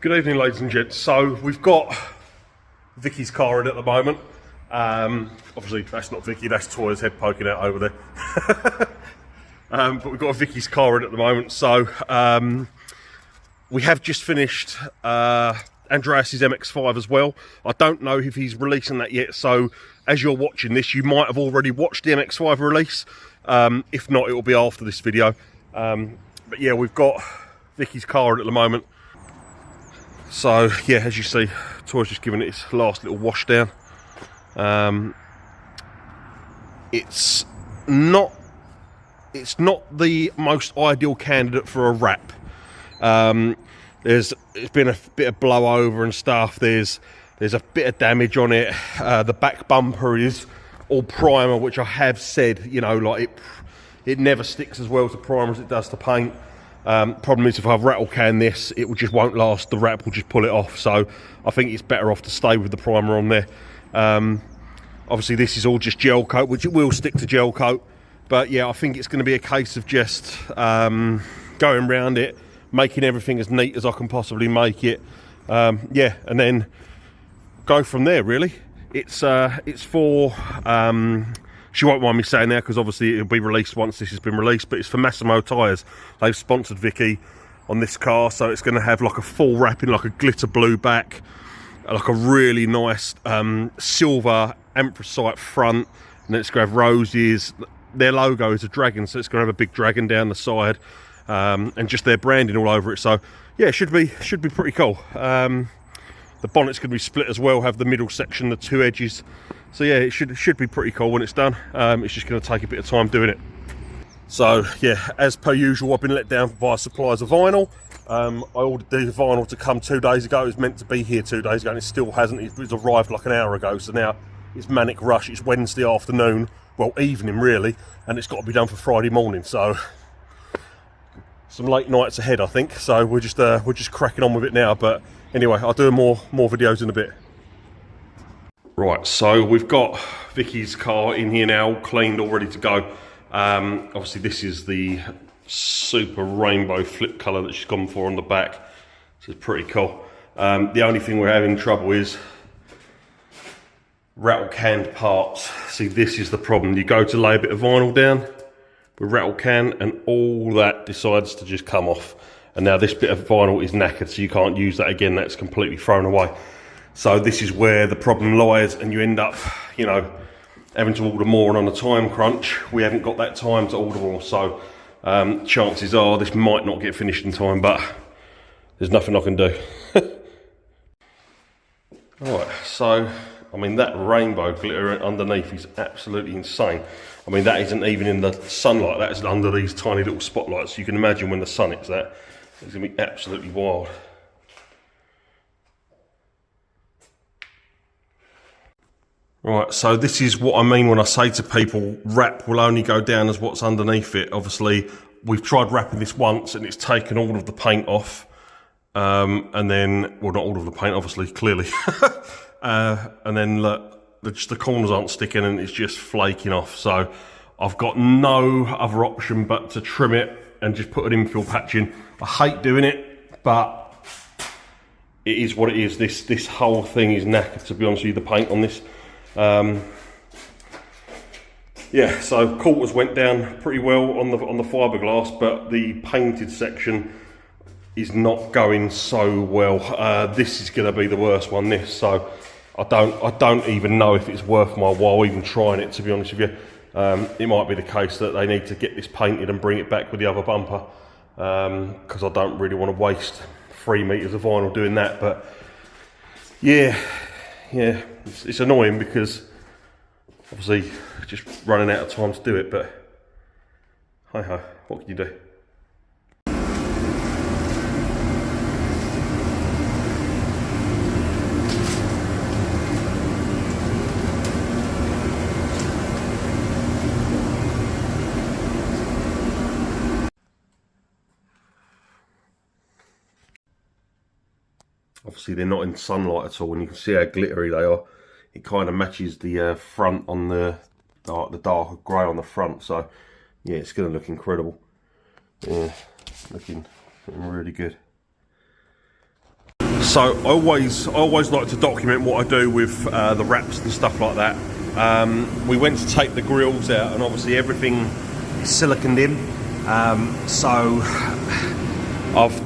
Good evening, ladies and gents. So we've got Vicky's car in at the moment. Obviously that's not Vicky, that's Toya's head poking out over there. But we've got Vicky's car in at the moment. So we have just finished Andreas's MX-5 as well. I don't know if he's releasing that yet, so as you're watching this, you might have already watched the MX-5 release. If not, it will be after this video. But yeah, we've got Vicky's car in at the moment. So yeah, as you see, Toy's just giving it its last little wash down. It's not the most ideal candidate for a wrap. It's been a bit of blowover and stuff. There's a bit of damage on it. The back bumper is all primer, which I have said, you know, like it never sticks as well to primer as it does to paint. Problem is, if I rattle can this, it just won't last. The wrap will just pull it off. So I think it's better off to stay with the primer on there. Obviously this is all just gel coat, which it will stick to gel coat. But yeah, I think it's going to be a case of just going around it, making everything as neat as I can possibly make it. Yeah, and then go from there, really. It's for... she won't mind me saying that because obviously it'll be released once this has been released, but it's for Massimo Tyres. They've sponsored Vicky on this car, so it's going to have like a full wrapping, like a glitter blue back, like a really nice silver anthracite front, and then it's going to have roses. Their logo is a dragon, so it's going to have a big dragon down the side, and just their branding all over it. So yeah, it should be pretty cool. The bonnet's going to be split as well, have the middle section, the two edges. So yeah, it should be pretty cool when it's done. It's just going to take a bit of time doing it. So yeah, as per usual, I've been let down by suppliers of vinyl. I ordered the vinyl to come 2 days ago. It was meant to be here 2 days ago, and it still hasn't. It arrived like an hour ago. So now it's manic rush. It's Wednesday afternoon, well, evening really, and it's got to be done for Friday morning. So some late nights ahead, I think. So we're just cracking on with it now. But anyway, I'll do more videos in a bit. Right, so we've got Vicky's car in here now, all cleaned, all ready to go. Obviously this is the super rainbow flip colour that she's gone for on the back. So it's pretty cool. The only thing we're having trouble is rattle canned parts. See, this is the problem. You go to lay a bit of vinyl down with rattle can and all that decides to just come off. And now this bit of vinyl is knackered, so you can't use that again. That's completely thrown away. So this is where the problem lies, and you end up, you know, having to order more, and on a time crunch, we haven't got that time to order more. So chances are this might not get finished in time, but there's nothing I can do. Alright, so, I mean, that rainbow glitter underneath is absolutely insane. I mean, that isn't even in the sunlight, that's under these tiny little spotlights. You can imagine when the sun hits that, it's going to be absolutely wild. Right, so this is what I mean when I say to people, wrap will only go down as what's underneath it. Obviously, we've tried wrapping this once and it's taken all of the paint off. And then, well, not all of the paint, obviously, clearly. And then look, just the corners aren't sticking and it's just flaking off. So I've got no other option but to trim it and just put an infill patch in. I hate doing it, but it is what it is. This whole thing is knackered, to be honest with you, the paint on this. Yeah, so quarters went down pretty well on the fiberglass, but the painted section is not going so well. This is going to be the worst one, this. So I don't even know if it's worth my while even trying it, to be honest with you. It might be the case that they need to get this painted and bring it back with the other bumper, because I don't really want to waste 3 meters of vinyl doing that. But yeah, it's annoying because obviously just running out of time to do it, but hi ho, what can you do? Obviously they're not in sunlight at all, and you can see how glittery they are. It kind of matches the front on the darker grey on the front, so yeah, it's going to look incredible. Yeah, looking really good. So I always like to document what I do with the wraps and stuff like that. We went to take the grills out, and obviously everything is siliconed in. So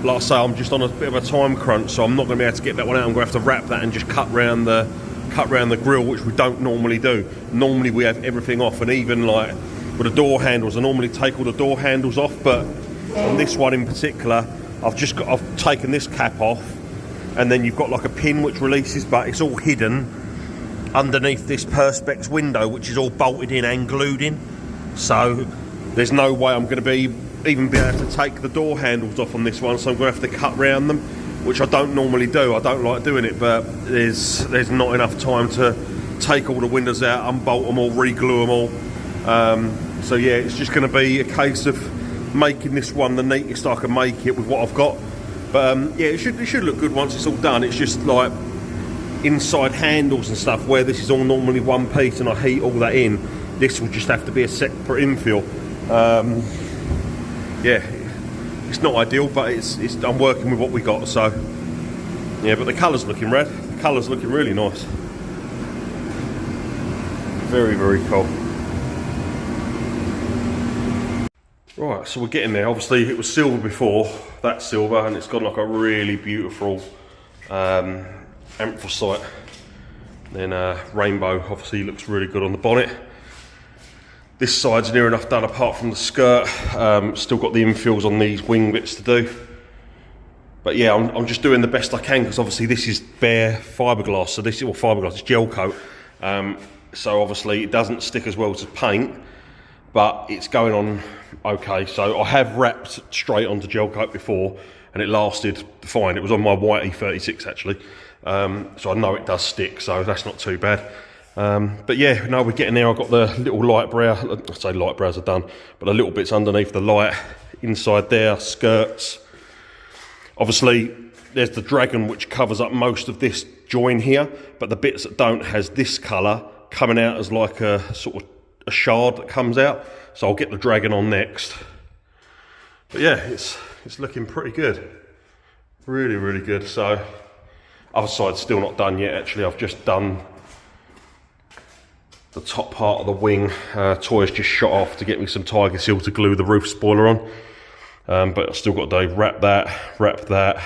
like I say, I'm just on a bit of a time crunch, so I'm not going to be able to get that one out. I'm going to have to wrap that and just cut round the grill, which we don't normally do. Normally we have everything off, and even like with the door handles, I normally take all the door handles off, but on this one in particular, I've taken this cap off, and then you've got like a pin which releases, but it's all hidden underneath this Perspex window, which is all bolted in and glued in. So there's no way I'm going to even be able to take the door handles off on this one, so I'm going to have to cut round them, which I don't normally do. I don't like doing it, but there's not enough time to take all the windows out, unbolt them all, re-glue them all. So yeah, it's just going to be a case of making this one the neatest I can make it with what I've got. But yeah, it should look good once it's all done. It's just like inside handles and stuff where this is all normally one piece and I heat all that in. This will just have to be a separate infill. Yeah, it's not ideal, but I'm working with what we got. So yeah, but the colour's looking red. The colour's looking really nice. Very, very cool. Right, so we're getting there. Obviously it was silver before, that's silver, and it's got like a really beautiful anthracite. Then rainbow obviously looks really good on the bonnet. This side's near enough done apart from the skirt. Still got the infills on these wing bits to do. But yeah, I'm just doing the best I can, because obviously this is bare fiberglass, so this is, well, fiberglass, it's gel coat. So obviously it doesn't stick as well as paint, but it's going on okay. So I have wrapped straight onto gel coat before, and it lasted fine. It was on my white e46 actually, so I know it does stick, so that's not too bad. But yeah, no, we're getting there. I've got the little light brow, I say light brows are done, but the little bits underneath the light, inside there, skirts. Obviously there's the dragon which covers up most of this join here, but the bits that don't has this colour coming out as like a sort of a shard that comes out. So I'll get the dragon on next. But yeah, it's looking pretty good. Really, really good. So other side's still not done yet actually. I've just done the top part of the wing. Toy's just shot off to get me some Tiger Seal to glue the roof spoiler on. But I've still got to wrap that,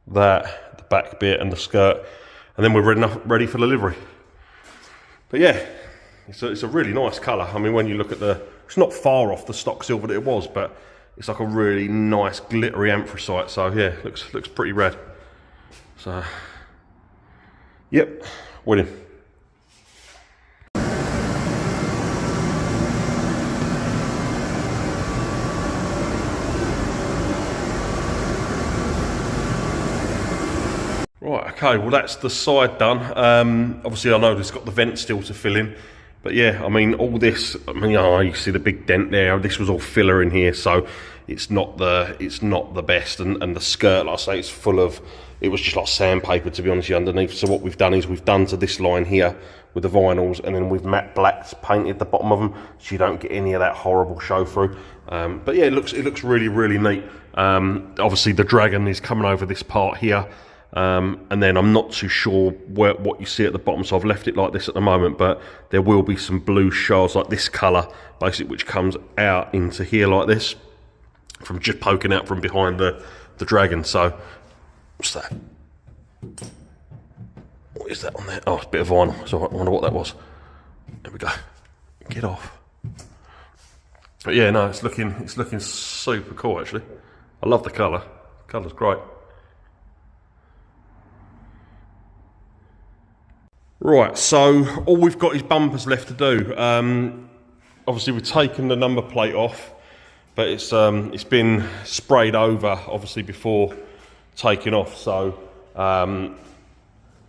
the back bit and the skirt, and then we're ready for the livery. But yeah, it's a really nice colour. I mean, when you look at it's not far off the stock silver that it was, but it's like a really nice glittery anthracite. So yeah, looks pretty red. So yep, winning. Right, okay, well that's the side done. Obviously I know it's got the vent still to fill in, but yeah, I mean all this, I mean, oh, you see the big dent there, this was all filler in here, so it's not the best, and the skirt, like I say, it's full of, it was just like sandpaper to be honest, underneath. So what we've done is we've done to this line here with the vinyls, and then we've matte blacked painted the bottom of them, so you don't get any of that horrible show through. But yeah, it looks really, really neat. Obviously the dragon is coming over this part here. And then I'm not too sure what you see at the bottom, so I've left it like this at the moment, but there will be some blue shards like this colour basically, which comes out into here like this, from just poking out from behind the dragon. So what's that? What is that on there? Oh, it's a bit of vinyl, so I wonder what that was. There we go, get off. But yeah, no, it's looking super cool actually. I love the colour. The colour's great. Right, so all we've got is bumpers left to do. Obviously we've taken the number plate off, but it's been sprayed over obviously before taking off, so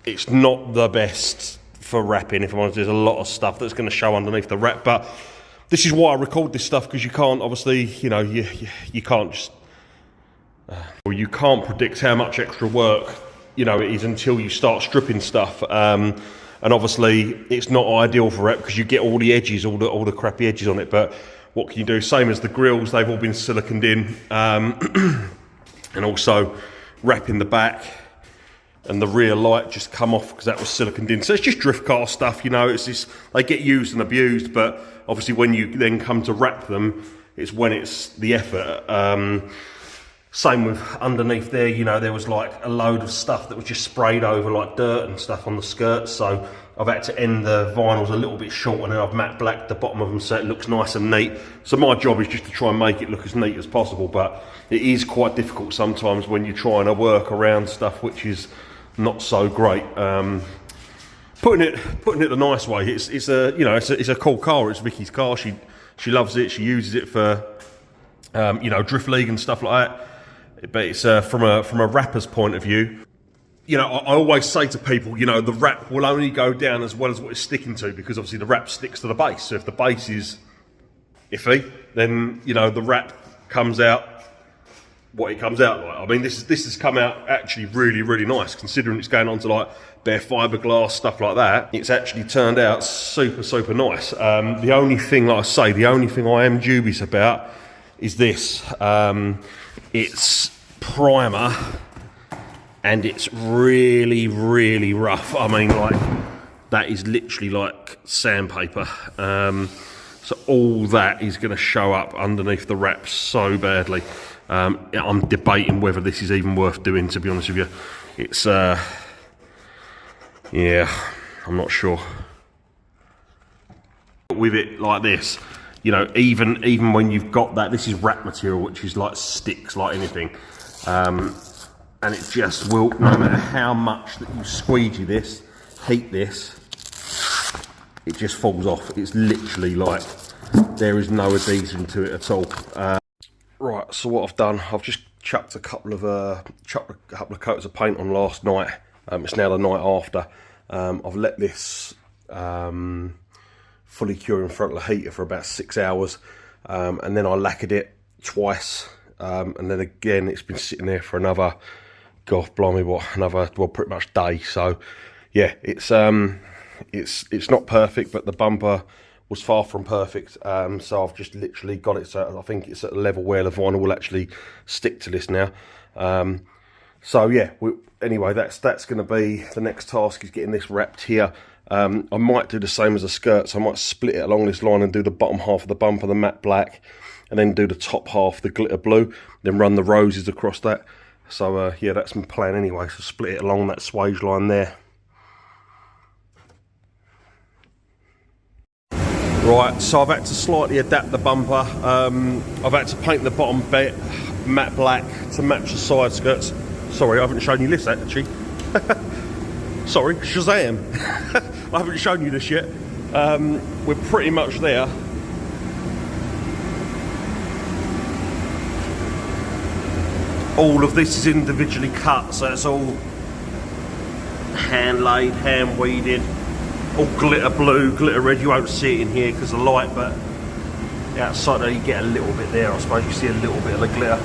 it's not the best for wrapping, if I'm honest. There's a lot of stuff that's going to show underneath the wrap, but this is why I record this stuff, because you can't obviously, you know, you can't just you can't predict how much extra work, you know, it is until you start stripping stuff. And obviously it's not ideal for wrap because you get all the edges, all the crappy edges on it, but what can you do? Same as the grills, they've all been siliconed in, and also wrapping the back. and the rear light just come off because that was siliconed in. So it's just drift car stuff, you know. It's just, they get used and abused, but obviously when you then come to wrap them, it's when it's the effort. Same with underneath there, you know, there was like a load of stuff that was just sprayed over like dirt and stuff on the skirts, so I've had to end the vinyls a little bit short, and then I've matte blacked the bottom of them so it looks nice and neat. So my job is just to try and make it look as neat as possible, but it is quite difficult sometimes when you're trying to work around stuff which is not so great. Putting it the nice way, it's a, you know, it's a cool car. It's Vicky's car. She loves it. She uses it for you know, drift league and stuff like that. But it's from a rapper's point of view, you know, I always say to people, you know, the wrap will only go down as well as what it's sticking to, because obviously the wrap sticks to the base. So if the base is iffy, then, you know, the wrap comes out what it comes out like. I mean, this has come out actually really, really nice, considering it's going on to like bare fiberglass, stuff like that. It's actually turned out super, super nice. The only thing, like I say, the only thing I am dubious about is this. It's primer, and it's really, really rough. I mean, like, that is literally like sandpaper. So all that is going to show up underneath the wrap so badly. I'm debating whether this is even worth doing, to be honest with you. It's, yeah, I'm not sure. With it like this, you know, even when you've got that, this is wrap material, which is like sticks like anything. And it just will, no matter how much that you squeegee this, heat this, it just falls off. It's literally like, there is no adhesion to it at all. Right, so what I've done, I've just chucked a couple of coats of paint on last night. It's now the night after. I've let this fully cure in front of the heater for about 6 hours, and then I lacquered it twice, and then again it's been sitting there for another, God blimey, what, another, well, pretty much day. So yeah, it's not perfect, but the bumper was far from perfect. So I've just literally got it so I think it's at a level where the vinyl will actually stick to this now. So yeah, anyway, that's going to be the next task, is getting this wrapped here. I might do the same as the skirts. I might split it along this line and do the bottom half of the bumper, the matte black, and then do the top half, the glitter blue, then run the roses across that. So yeah, that's my plan anyway, so split it along that swage line there. Right, so I've had to slightly adapt the bumper. I've had to paint the bottom bit matte black to match the side skirts. Sorry, I haven't shown you this actually. Sorry, Shazam. I haven't shown you this yet. We're pretty much there. All of this is individually cut, so it's all hand laid, hand weeded, all glitter blue, glitter red. You won't see it in here because of the light, but outside there you get a little bit there. I suppose you see a little bit of the glitter.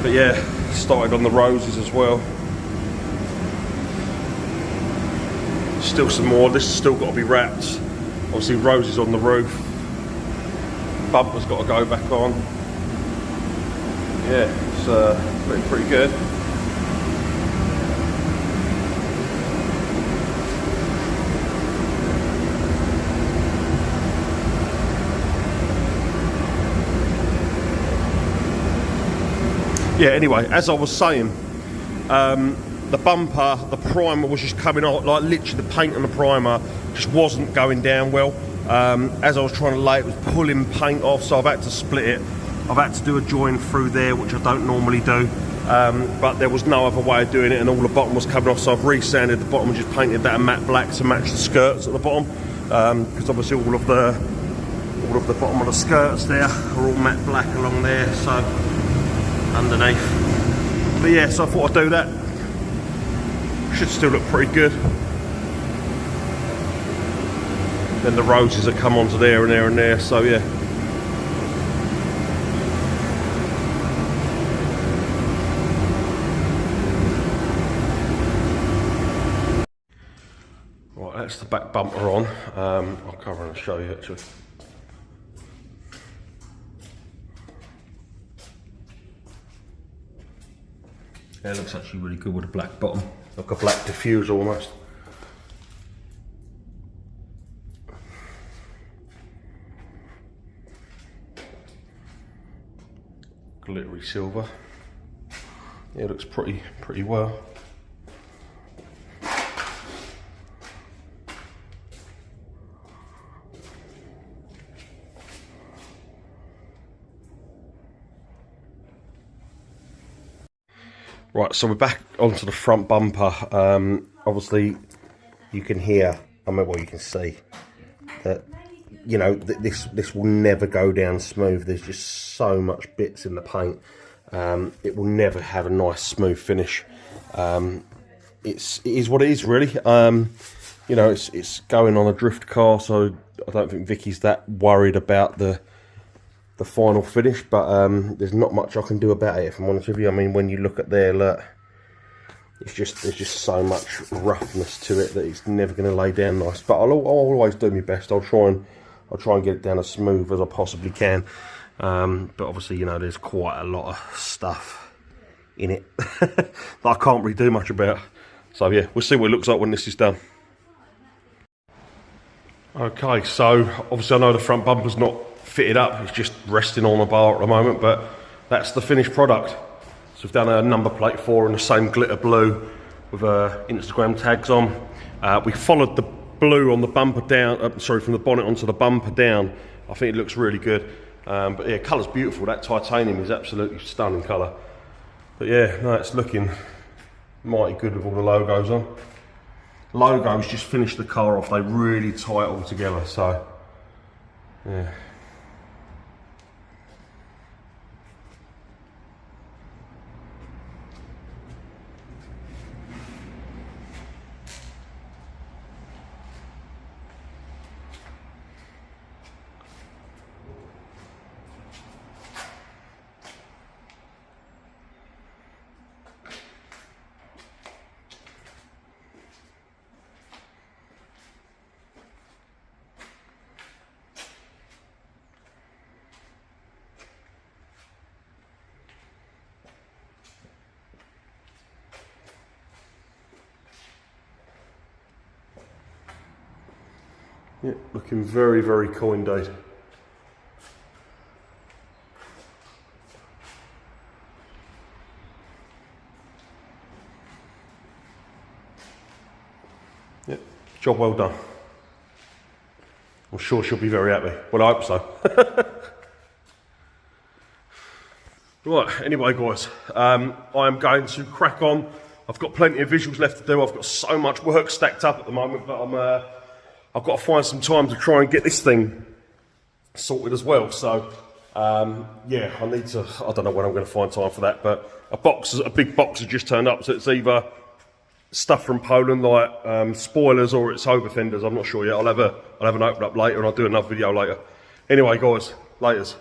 But yeah, started on the roses as well. Still some more. This has still got to be wrapped. Obviously roses on the roof. Bumper's got to go back on. Yeah, it's pretty good. Yeah, anyway, as I was saying, the bumper, the primer was just coming off, like literally the paint on the primer just wasn't going down well. As I was trying to lay it, was pulling paint off, so I've had to split it. I've had to do a join through there, which I don't normally do, but there was no other way of doing it, and all the bottom was coming off, so I've re-sanded the bottom and just painted that a matte black to match the skirts at the bottom, because obviously all of the bottom of the skirts there are all matte black along there, so underneath. But yeah, so I thought I'd do that. Should still look pretty good. Then the roses have come onto there and there and there, so yeah. Right, that's the back bumper on. I'll cover and show you actually. Yeah, it looks actually really good with a black bottom. like a black diffuser almost. Glittery silver. Yeah, it looks pretty well. Right, so we're back onto the front bumper. Obviously, you can hear, well, you can see that, you know, this will never go down smooth. There's just so much bits in the paint. It will never have a nice smooth finish. It is what it is, really. You know, it's going on a drift car, so I don't think Vicky's that worried about the final finish, but there's not much I can do about it, if I'm honest with you. I mean, when you look at there, look, there's just so much roughness to it that it's never going to lay down nice. But I'll always do my best. I'll try and get it down as smooth as I possibly can. But obviously, you know, there's quite a lot of stuff in it that I can't really do much about. So yeah, we'll see what it looks like when this is done. Okay, so obviously I know the front bumper's not fitted up, it's just resting on a bar at the moment, but that's the finished product. So we've done a number plate for in the same glitter blue with Instagram tags on. We followed the blue on the bumper down, sorry, from the bonnet onto the bumper down. I think it looks really good. But yeah, colour's beautiful. That titanium is absolutely stunning colour. But yeah, no, it's looking mighty good with all the logos on. Logos just finish the car off. They really tie it all together. So yeah. Yeah, looking very, very cool indeed. Yeah, job well done. I'm sure she'll be very happy. Well, I hope so. Right, anyway guys, I am going to crack on. I've got plenty of visuals left to do. I've got so much work stacked up at the moment, but I've got to find some time to try and get this thing sorted as well. So yeah, I don't know when I'm going to find time for that, but a big box has just turned up, so it's either stuff from Poland, like spoilers, or it's over fenders. I'm not sure yet. I'll have an open up later and I'll do another video later. Anyway guys, laters.